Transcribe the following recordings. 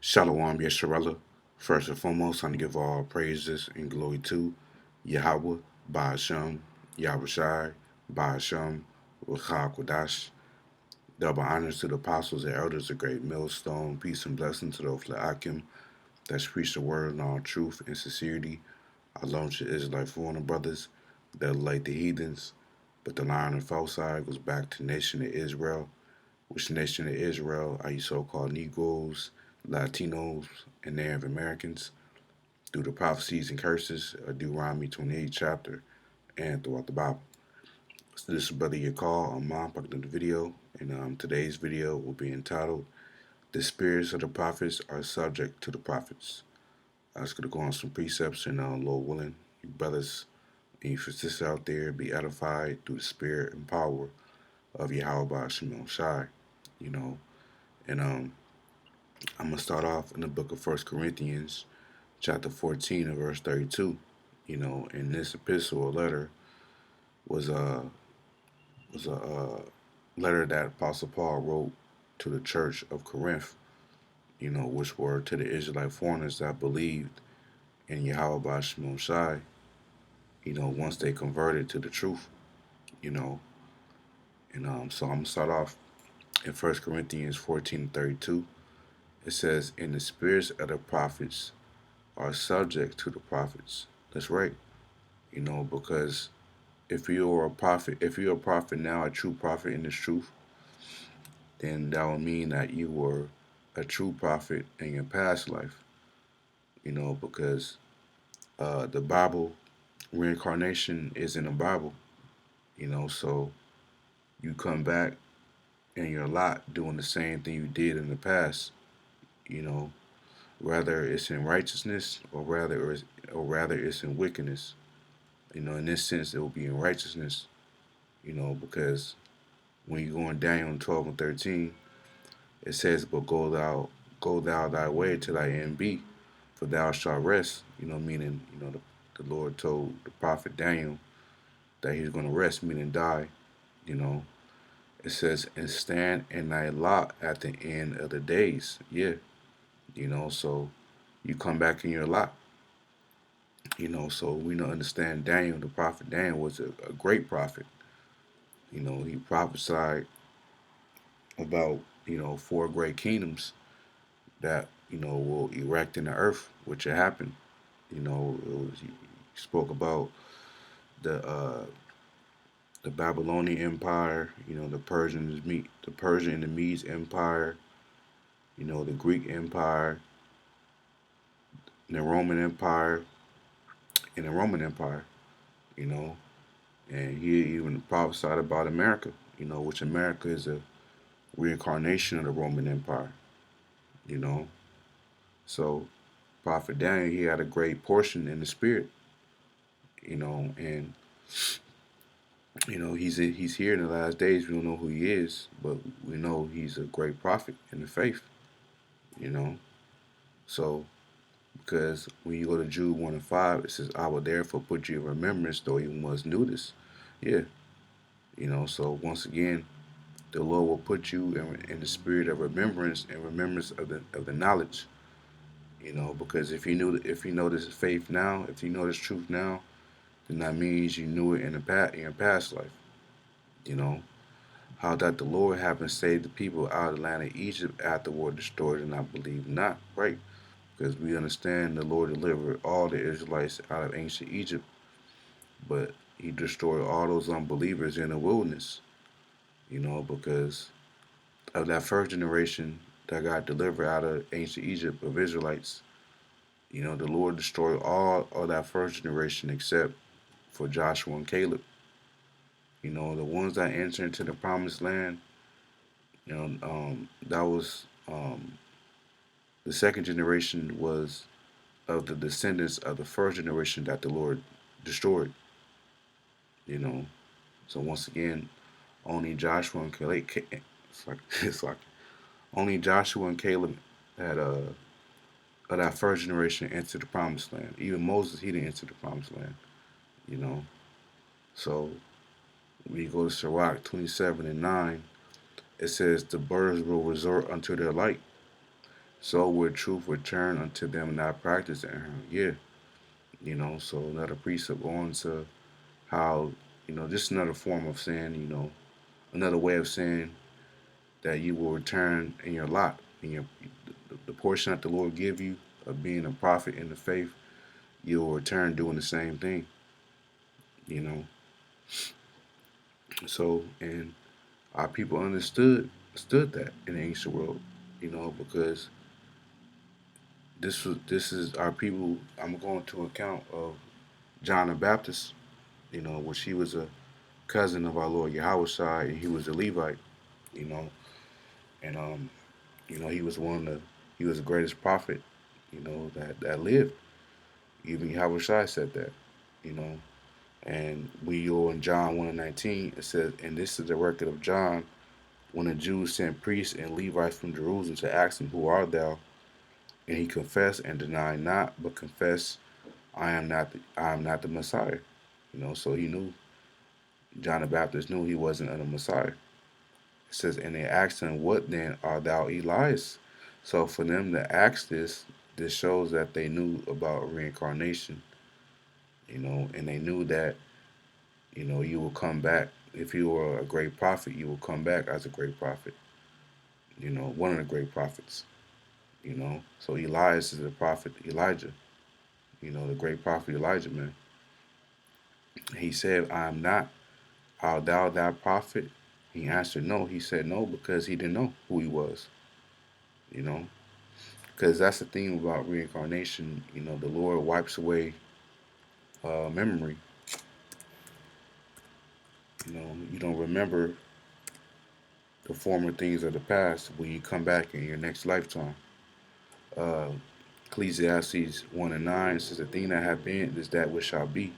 Shalom Yesharella. First and foremost, I want to give all praises and glory to Yahweh, Ba'ashem, Yahushai, Ba'ashem, Ruchak Kodash. Double honors to the apostles and elders of Great Millstone. Peace and blessing to those Akim that preach the word in all truth and sincerity. I launch the Israelite foreigner brothers that are like the heathens. But the line on the false side goes back to the nation of Israel, which nation of Israel are you so-called Negroes, Latinos, and Native Americans through the prophecies and curses of Deuteronomy 28 chapter and throughout the Bible. So this is Brother Yakal. I'm Mom back to the video, and today's video will be entitled "The Spirits of the Prophets Are Subject to the Prophets." I was going to go on some precepts, and Lord willing, you brothers and you sisters out there be edified through the spirit and power of Yahweh Shemel Shai, you know, and I'm gonna start off in the book of First Corinthians, chapter 14 and verse 32. And this epistle or letter was a letter that Apostle Paul wrote to the church of Corinth. Which were to the Israelite foreigners that believed in Yahweh Shemon Shai. Once they converted to the truth. You know, so I'm gonna start off in First Corinthians 14:32. It says, "And the spirits of the prophets are subject to the prophets." That's right. Because if you're a prophet now, a true prophet in this truth, then that would mean that you were a true prophet in your past life. Because the Bible, reincarnation is in the Bible. So you come back and you're a lot doing the same thing you did in the past. You know, Whether it's in righteousness or rather it's in wickedness. In this sense, it will be in righteousness. Because when you go in Daniel 12 and 13, it says, "But go thou thy way to thy end be, for thou shalt rest." Meaning, the Lord told the prophet Daniel that he's going to rest, meaning die. You know, it says, "And stand in thy lot at the end of the days." Yeah, so you come back in your lot. So we don't understand Daniel, the prophet Daniel was a great prophet. He prophesied about, four great kingdoms that, will erect in the earth, which had happened. He spoke about the the Babylonian Empire, the Persian and the Medes Empire, the Greek Empire, the Roman Empire, and the Roman Empire, you know, and he even prophesied about America, which America is a reincarnation of the Roman Empire, you know. So Prophet Daniel, he had a great portion in the spirit, and he's here in the last days. We don't know who he is, but we know he's a great prophet in the faith, you know. So because when you go to Jude 1 and 5, it says, "I will therefore put you in remembrance, though you once knew this." Yeah, so once again, the Lord will put you in the spirit of remembrance and remembrance of the knowledge. Because if you know this faith now, if you know this truth now, then that means you knew it in your past life. You know how that the Lord having saved the people out of the land of Egypt after war destroyed, and I believe not, right? Because we understand the Lord delivered all the Israelites out of ancient Egypt, but He destroyed all those unbelievers in the wilderness. Because of that first generation that got delivered out of ancient Egypt of Israelites. The Lord destroyed all of that first generation except for Joshua and Caleb. The ones that entered into the promised land, that was the second generation was of the descendants of the first generation that the Lord destroyed. You know, so once again, only Joshua and Caleb, it's like only Joshua and Caleb had of that first generation entered the promised land. Even Moses, he didn't enter the promised land. You know, so when you go to Sirach 27 and 9, it says, "The birds will resort unto their light." so will truth return unto them not practicing him. Yeah, so another precept on to how, just another form of saying, another way of saying that you will return in your lot, in the portion that the Lord give you of being a prophet in the faith, you will return doing the same thing, you know. So, and our people understood that in the ancient world, because this is our people. I'm going to account of John the Baptist, which he was a cousin of our Lord Yahweh and he was a Levite, you know, and he was the greatest prophet, that lived. Even Yahweh said that, you know, and we go in John 1:19. It says, and this is the record of John when the Jews sent priests and Levites from Jerusalem to ask him, "Who art thou?" And he confessed and denied not, but confessed, I am not the Messiah." So he knew, John the Baptist knew he wasn't the Messiah. It says, and they asked him, "What then art thou, Elias?" So for them to ask this shows that they knew about reincarnation, and they knew that, you will come back. If you were a great prophet, you will come back as a great prophet, one of the great prophets, So Elias is the prophet Elijah, the great prophet Elijah, man. He said, "I am not. Art thou that prophet?" He answered, "No." He said no because he didn't know who he was, you know. Because that's the thing about reincarnation. The Lord wipes away memory. You don't remember the former things of the past when you come back in your next lifetime. Uh, Ecclesiastes 1:9 says, "The thing that hath been is that which shall be,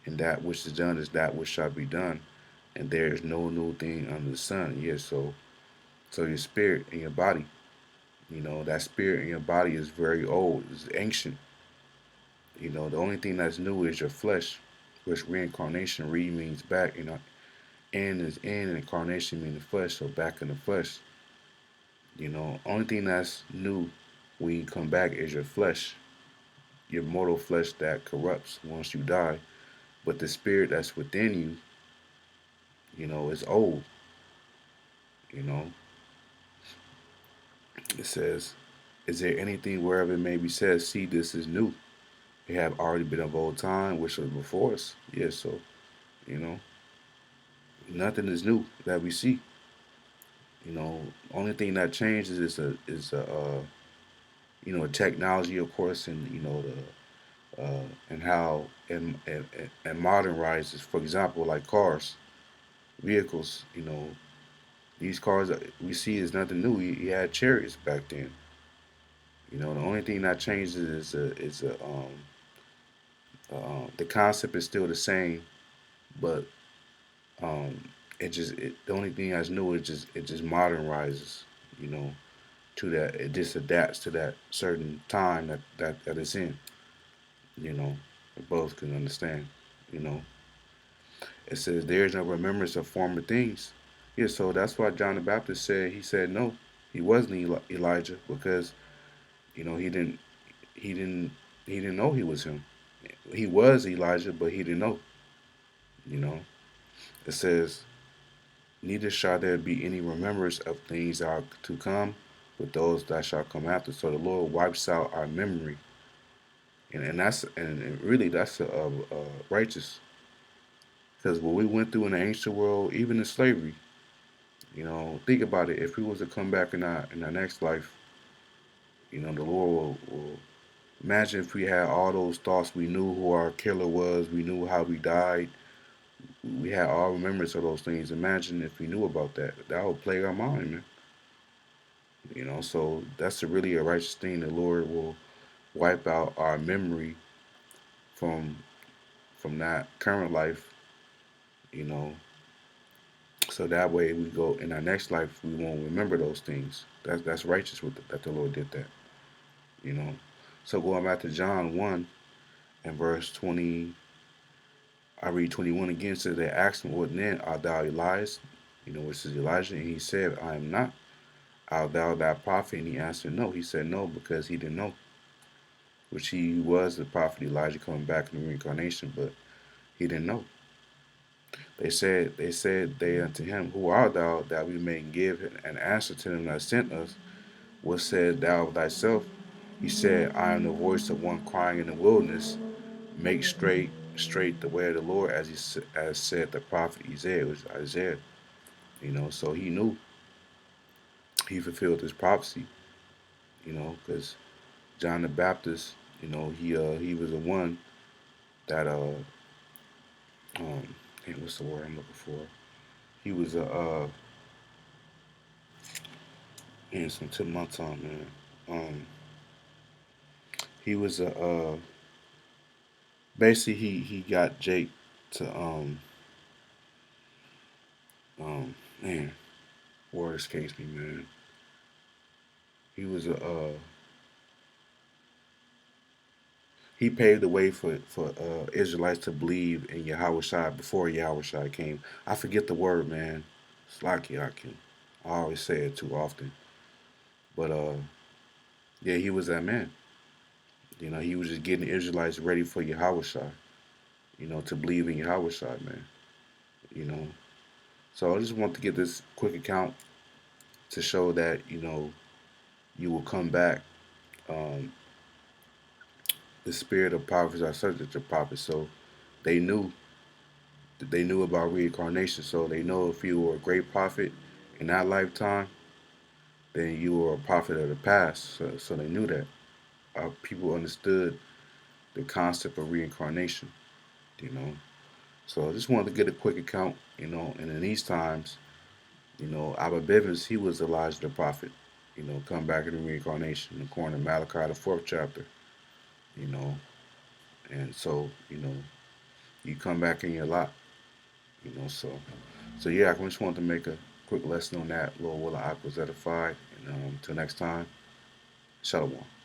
and that which is done is that which shall be done, and there is no new thing under the sun." Yes, so your spirit and your body, that spirit in your body is very old, it's ancient. The only thing that's new is your flesh, which reincarnation re means back. In is in, and incarnation means the flesh, so back in the flesh. Only thing that's new when you come back is your flesh, your mortal flesh that corrupts once you die. But the spirit that's within you, is old. You know, it says, "Is there anything wherever it may be said, see, this is new? It have already been of old time, which was before us." Yes, so, you know, nothing is new that we see. Only thing that changes is technology, of course, and and how and modern rises. For example, like cars, vehicles. These cars that we see is nothing new. You had chariots back then. The only thing that changes is the concept is still the same, but um, the only thing that's new is it just modernizes. You know, to that it just adapts to that certain time that it's in. You know, both can understand. You know, it says there is no remembrance of former things. Yeah, so that's why John the Baptist said he said no, he wasn't Elijah because he didn't he didn't know he was him. He was Elijah, but he didn't know. You know, it says neither shall there be any remembrance of things that are to come, but those that shall come after. So the Lord wipes out our memory, and really that's righteous because what we went through in the ancient world, even in slavery, think about it. If we was to come back in our next life, the Lord will imagine if we had all those thoughts. We knew who our killer was. We knew how we died. We had all remembrance of those things. Imagine if we knew about that. That would plague our mind, man. So that's really a righteous thing. The Lord will wipe out our memory from that current life. You know, so that way we go in our next life, we won't remember those things. That's righteous that the Lord did that. You know, so going back to John 1 and verse 20, I read 21 again. Says they asked him, "What then art thou, Elias?" Which is Elijah, and he said, "I am not. art thou that prophet? And he answered, no. He said no because he didn't know, which he was the prophet Elijah coming back in the reincarnation, but he didn't know. They unto him, who art thou, that we may give an answer to them that sent us? What said thou of thyself? He said, I am the voice of one crying in the wilderness, make straight the way of the Lord, as said the prophet Isaiah. It was Isaiah, so he knew, he fulfilled his prophecy, because John the Baptist, he was the one that um what's the word I'm looking for? He was a man, some tip of my tongue, man. He was a basically he got Jake to man, word escapes me, man. He was a he paved the way for Israelites to believe in Yahweh Shai before Yahweh Shai came. I forget the word, man. Slaki Akim. I always say it too often. But yeah, he was that man. He was just getting the Israelites ready for Yahweh Shai, to believe in Yahweh Shai, man. You know. So I just want to get this quick account to show that, you will come back. Um, the spirit of prophets are subject to prophets. So they knew they knew about reincarnation. So they know if you were a great prophet in that lifetime, then you were a prophet of the past. So they knew that. People understood the concept of reincarnation, you know. So I just wanted to get a quick account, and in these times, Abba Bivens, he was Elijah the prophet, come back in the reincarnation according to Malachi, the fourth chapter, you know. And so, you come back in your lot, so yeah, I just wanted to make a quick lesson on that. Lord will I was edified. And until next time, Shalom.